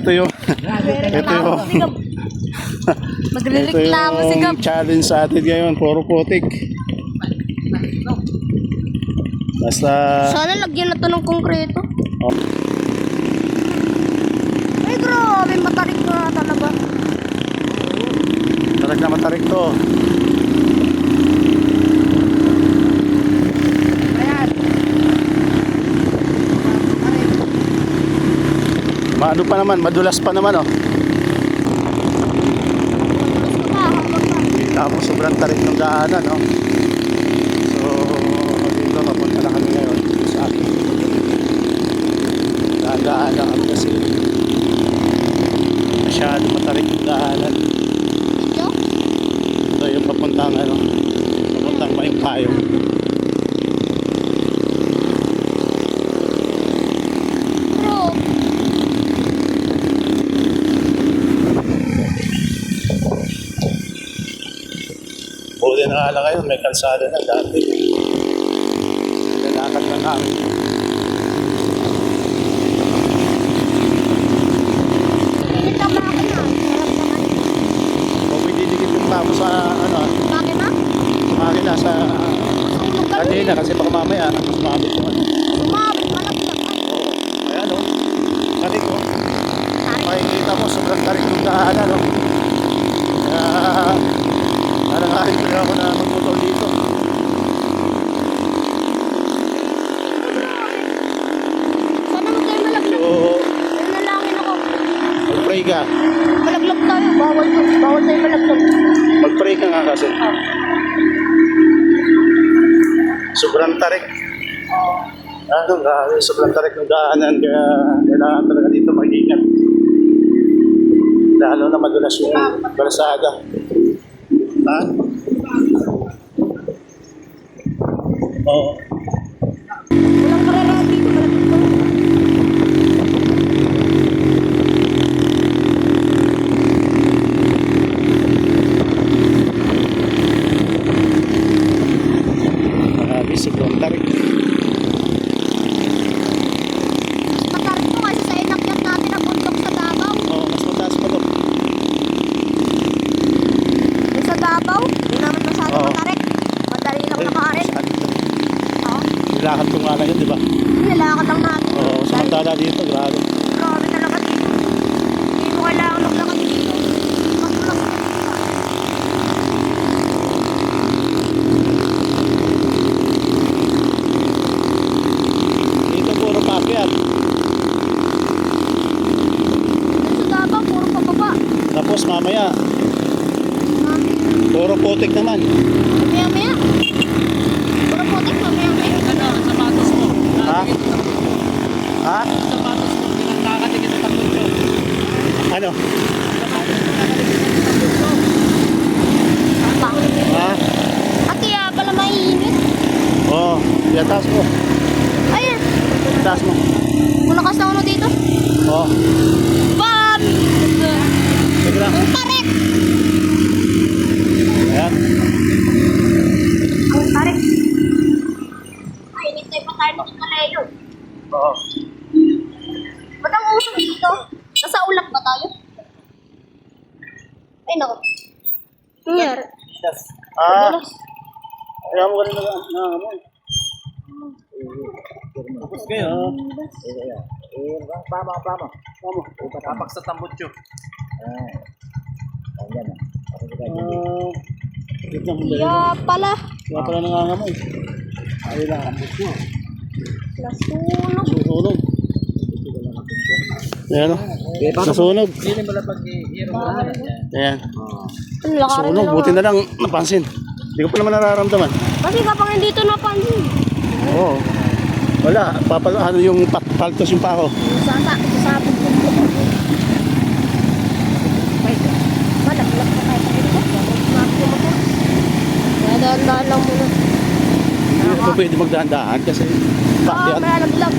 Ito yung Magrereklamo si Gab. challenge sa atin ngayon, puro putik. Basta Sana lagyan na to ng konkreto. oh, Ay, grabe, matarik na talaga. tarik na matarik to. Maano pa naman, madulas pa naman oh. Tapos sobrang tarik ng daanan no. So dito papunta na kami ngayon sa akin. Daan lang kami kasi masyado matarik yung daanan. Ito yung papuntang papuntang Mayungpayong. Buti na nga lang ngayon, may kalsada na dati. Lalakad na namin. Kung may didikit yung tamo sa Makina? makina sa kanina kasi baka mamaya sumabit yung Sumabit, malaglag. Ayan o. Tarik o. Makikita mo, sobrang tarik yung daanan o. Kaya parang kahit na ako na magmotor dito. Sana mo tayo malaglag. So, Nalangin ako. mag-pray ka. Malaglag tayo. Bawal to. Bawal tayo malaglag. Mag-pray ka nga kasi. Sobrang tarik. Grabe, sobrang tarik ng daanan. Kaya kailangan talaga dito mag-ingat. Lalo na madulas yung kalsada. Ha? Oo. Walang karerahan dito. Malaglag to. Grabe, sobrang tarik. Matarik to kasi sa inakyat natin na bundok sa Davao. Oo, mas mataas pa to. Yung sa Davao, hindi naman masyado Oo. matarik. Madali lang nakarin. Oo. Nilakad ko nga lang yun, di ba? Nilakad lang natin. Oo, samantala dito, grabe. Grabe talaga dito. Hindi mo kailangan maglakad dito. Maglakad. Dito puro pakyat. Yung sa Davao, puro pababa. Tapos mamaya, puro putik naman. Mamaya-maya. Puro putik, mamaya-maya. Sapatos mo. Ha? Ha? Sapatos mo. Pinagkakatikit sa tapuso. Ano? Bang. Ha? At kaya pala mainit. Oo, taas mo. Ayun. Taas mo. Malakas na uno dito. Oo. Bam! Sige lang. Ang tarik! Ayan. Ang tarik. Ay, hinintay pa tayo ng kalayo. Oo. Ba't ang usok dito? Nasa ulap ba tayo? Ay, naku. Nangyari. Ah, kaya mo ganun na ano. Tapos ngayon, Tama. tapak sa tambutso. Kaya pala. Kaya pala nangangamoy. Ayun lang. Nasunog. Susunog. Ayan o. Nasunog. Hindi mo lang pag-hiro mo na yan. Ayan. Ang lakarin Sunog. nila. Buti na lang napansin. Hindi ko pa naman nararamdaman. Kasi kapag hindi ito napansin. Oo. Wala. Ano yung paltos yung pako. Sasabog ko. Wait. Malaglag pa tayo sa ito. Kaya dahan-dahan lang muna. Hindi pa pwede magdahan-dahan kasi pakyat. Malalaglag.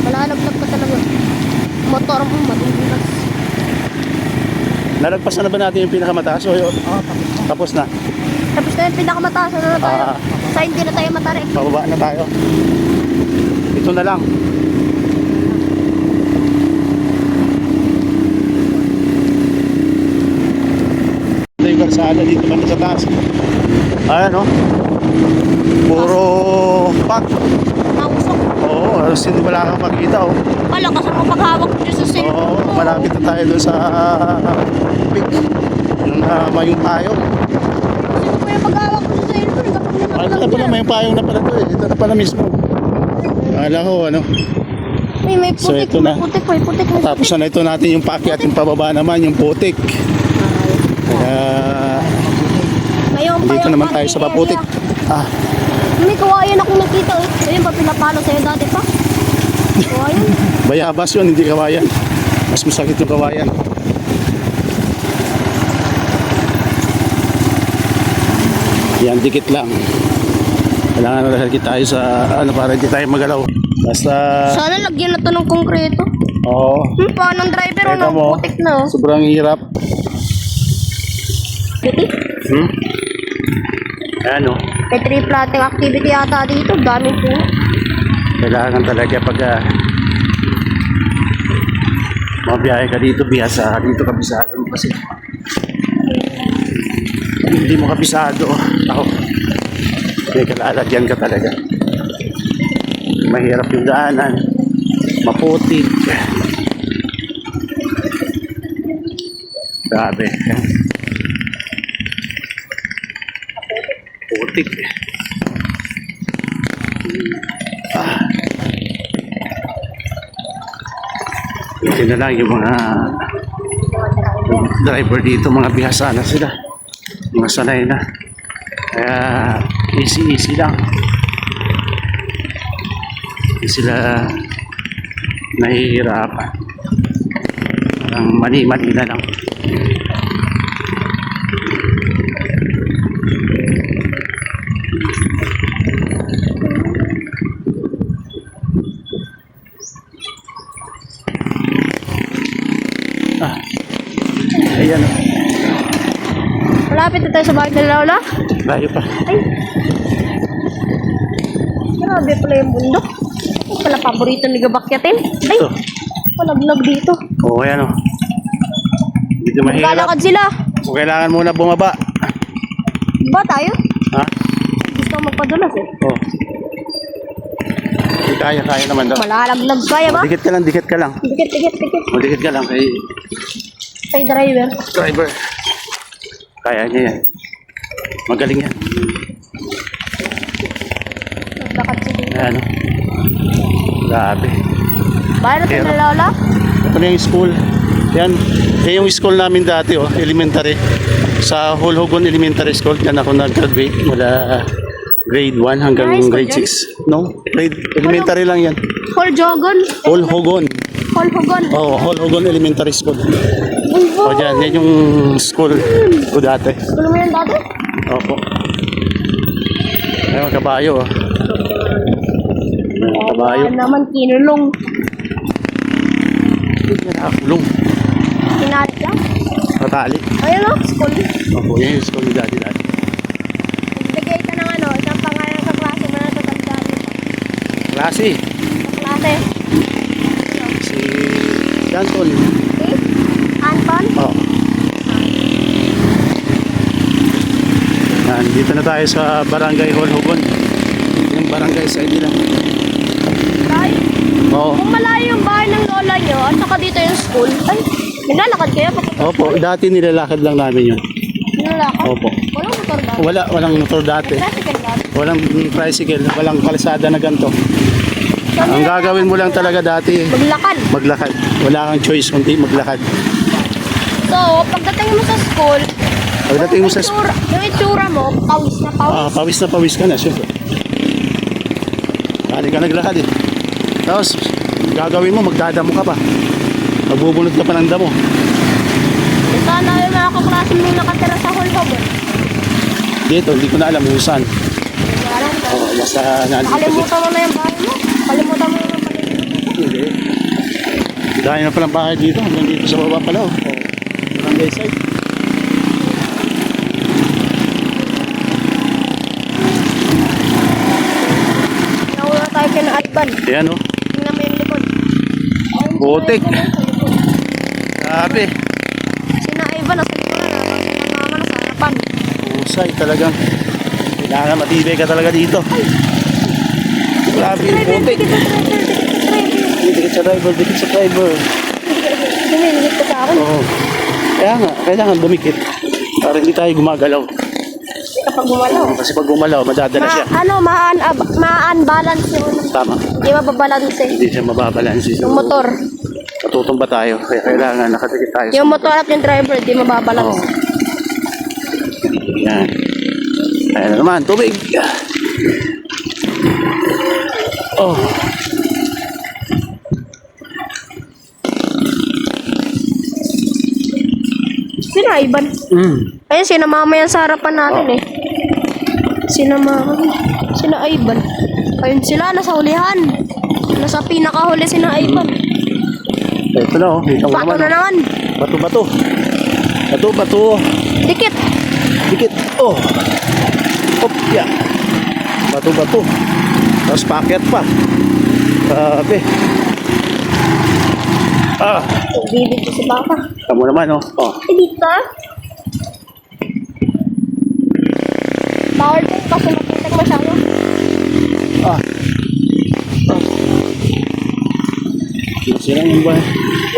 Malalaglag ka talaga. Motor mo madudulas. Nalagpasan na ba natin yung pinakamataas? O yun? Tapos na. Tapos na yung pinakamataas na tayo. Sa hindi na tayo matarik. Pababa na tayo. Ito na lang. kalsada dito kami sa taas. Ayan, no? Puro pack. Nausok. Oo, halos hindi wala kang makita, oh. Wala, kasi mo paghawak ko dyan sa cellphone Oo, mo. malapit na tayo doon sa peak. Yung mayong payong. Kasi mo pa yung paghawak ko dyan sa cellphone. Kapag Ito na nakaplug pala, yan. may payong na pala to eh. Ito na pala mismo. Akala ko, ano. May So, putik, ito na. may putik, may putik. May Tapos na ito natin yung paakyat, yung pababa naman, yung putik. Kaya, Ngayon pa dito yung naman tayo parking sa paputik. area. Ah, May kawayan ako nakita. Ayun ba pinapalo sa'yo dati pa? Kawayan. bayabas yun, hindi kawayan. Mas masakit yung kawayan. Yan, dikit lang. Kailangan na dahil tayo sa, ano, para hindi tayo magalaw. Basta, Sana lagyan na to ng konkreto. oo. Paano ang driver Kita o mo, putik na oh. sobrang hirap. Putik. Ano, May tree planting activity yata dito. Daming puno. kailangan talaga pag mabiyahe ka dito, biyasa ka dito, kabisado mo kasi. Hindi mo kabisado, ako. May kalalagyan ka talaga. Mahirap yung daanan. Maputik. Grabe. Putik. Ito na lang yung mga driver dito, mga bihasa na sila. Mga sanay na. Kaya easy lang. Hindi sila nahihirapan. Parang mani-mani na lang. Ayan, oh. Malapit na tayo sa bahay ng Lola. Layo pa. Ay. Grabe pala yung bundok. Ito pala paborito ni Gabakyatin. Ay, Ito. palaglag dito. Oo, ayan, oh. Dito mahirap. Maglalakad sila. So, kailangan muna bumaba. Ba tayo? Ha? Gusto ko magpadulas eh. Oo. Kaya naman daw. Malalaglag kaya ba? Dikit ka lang. Dikit. Dikit ka lang kay Kay driver. driver. Kaya niya yan. Magaling yan. Naglakad si dito. Ayan, oh. Grabe. Bahay natin Pero- ng Lola. Ito na yung school. Yan. Yan yung school namin dati, oh. Elementary. Sa Holhogon Elementary School. Yan ako nag-graduate mula grade 1 hanggang High school grade yan? 6. No? Grade elementary lang yan. Holjogon. Holhogon. Holhogon. Oh, Holhogon Elementary School. Bulbo. O dyan, yan yung school ko dati. Ano mo yan dati? Opo. Ayun, kabayo. Oh. Ayun, kabayo. Ano naman kinulong. Hindi ka nakakulong. Kinalit lang. Patali. Ayun o, school. Opo, yan yung school ni daddy dati. Nagbigay ka ng ano, isang pangalan sa klase mo na tatandaan mo pa. Klase. Sa klase. Si Johnson. Okay? Anton? Oh. Yan, dito na tayo sa Barangay Holhogon. Yung barangay sa nila. Tayo. Oo. Kung malayo yung bahay ng lola nyo, at saka dito yung school, ay, naglalakad kayo papunta. Opo, dati nilalakad lang namin yun. Naglalakad? Opo. Walang motor ba? Walang motor dati. Tricycle ba? Walang tricycle, walang kalsada na ganito. So, Ang gagawin mo lang talaga dati, maglakad. maglakad. Wala kang choice kundi maglakad. So, pagdating mo sa school, Pagdating mo sa yung itsura mo, pawis na pawis. pawis ka na, syempre. Kali ka naglakad eh. Tapos, gagawin mo, magdadamo ka pa. Magbubunot ka pa ng damo. Sana yung mga kaklase mo nakatira sa Holhogon. Dito, hindi ko na alam kung saan. Alam ko. Oo, basta nandito. Nakalimutan mo na yung bahay mo. Kalimutan mo yung paligid. Hindi. Dahil na palang bahay dito, hanggang dito sa baba pala. Oh. Barangay side. Nauna tayo kina Alban. Ayan oh. Tingnan mo yung likod. Putik. Grabe. Sina Ivan nasa likod na. Sina mama nasa harap. harapan. Husay talagang. Kailangan matibay ka talaga dito. Grabe yung putik. Dikit sa driver, dikit sa driver. Dumingit ka sa akin. Oo. Kaya nga, kailangan dumikit. Para hindi tayo gumagalaw. Kapag gumalaw. Kasi pag gumalaw, madadala siya. Ma-unbalance yung Tama. hindi mababalance eh. Hindi siya mababalansi. Yung motor. Matutumba tayo. Kaya kailangan nakadikit tayo. Yung motor at yung driver, hindi mababalance. Oo. Yan. Ayan na naman, tubig. Oh. Sino Ivan? Ayun, sinamama yan sa harapan natin eh. Sinamama. Sino Ivan? Ayun sila, nasa hulihan. Nasa pinakahuli sina Ivan. Ito na oh. Dito Pato na naman. Bato, bato. Bato, bato. Dikit. Dikit. Oh. Hop, ya. Bato, bato. Tapos paakyat pa. Grabe. Ah. Bibig ko si Baka. Kamu naman oh. Oh. Dito. Bawal din kasi mapuntak masyado. Ah. Ah. Sira yung ba?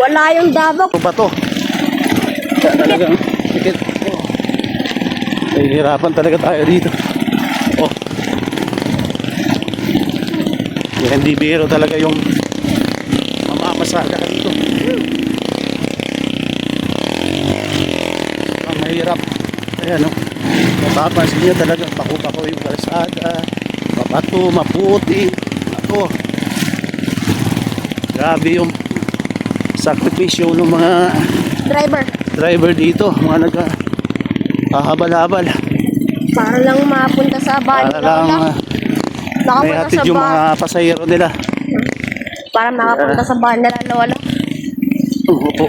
Wala yung dabak. Bato. Kaya talagang dikit. Oh. Hirapan talaga tayo dito. Oh. Yan, hindi biro talaga yung mamamasada ka dito. Ang mahirap. Ayan o. Mapapansin niya talaga. Bako-bako yung kalsada. Mabato, maputi. Ako. Grabe yung sakripisyo ng mga driver dito. Mga naghahabal-habal. Para lang mapunta sa bahay. Para lang may Nakapunta hatid sa yung bahay. mga pasahero nila. Para makapunta sa bahay nila lola. Opo.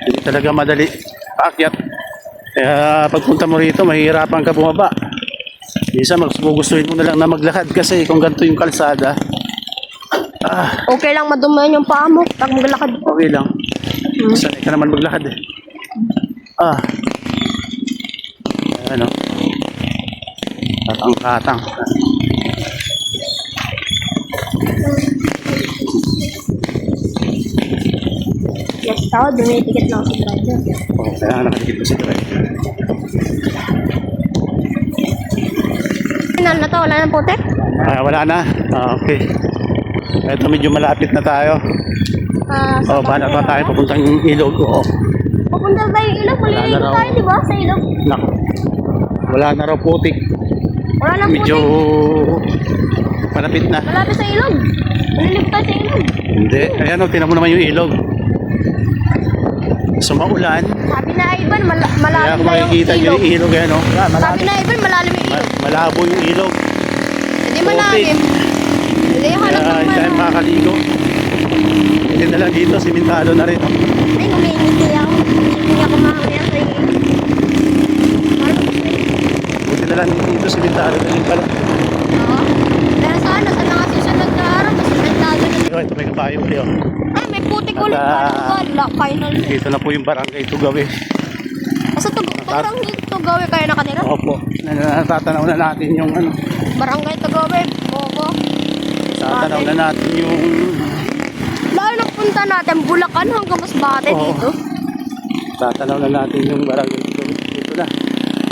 Hindi talaga madali paakyat. Kaya pagpunta mo rito, mahihirapan ka bumaba. Minsan gustuhin mo na lang na maglakad kasi kung ganito yung kalsada. Okay lang madumayan yung paa mo pag maglakad. Okay lang. Sanay ka naman maglakad eh. Ano? Katang-katang. Yes, tao, dumitikit lang sa driver. Oo, kaya nakadikit ko si driver. Final na to, wala nang putik. Wala na. Okay. Ito medyo malapit na tayo. Bahala pa tayo papuntang ilog. Oo. Pupunta tayo yung ilog, Wala na maliligo raw. tayo, di ba? Sa ilog. Naku. Wala na raw putik. Wala nang Medyo putik. malapit na. Malapit sa ilog. Maliligo tayo sa ilog. Hindi. Ayan o, tinan mo naman yung ilog. So maulan. Sabi na Ivan, Kaya malalim kung na yung makikita nyo ilog. yung ilog yan o. Sabi na Ivan, malalim yung ilog. Malabo yung ilog. Hindi malalim. Hindi yung hanap Kaya ng hindi tayo makakaligo. Hindi na lang dito, simentado na rin. Ay, umiiniti ako. Hindi ako mamaya sa ilog. Buti na lang dito, simentado na rin pala. Oo. Pero sana, sa mga susunod na araw, mas sentado na. Ito may kabayo ulit o. Ay, may putik ulit. Wala, final. Dito na po yung barangay Tugawi. Sa Tugawi dito gawi kayo nakatira? Opo. Natatanaw na natin yung ano. Barangay Tugawi, Bogo. Tatanaw na natin yung Lalo na punta natin, Bulacan hanggang Masbate Oo. dito. tatanaw na natin yung barangay Tugawi. Dito na.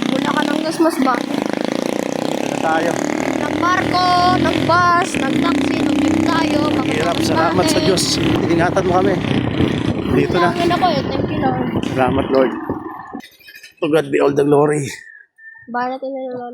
Bulacan hanggang Masbate. Dito na tayo. Nagbarko, nagbus, nagtaxi, nag-jeep tayo. Hirap, salamat sa Diyos. Ingatan mo kami. Dito na. Tangin ako eh, thank you Lord. Salamat Lord. To God be all the glory. Bahay natin na Lola.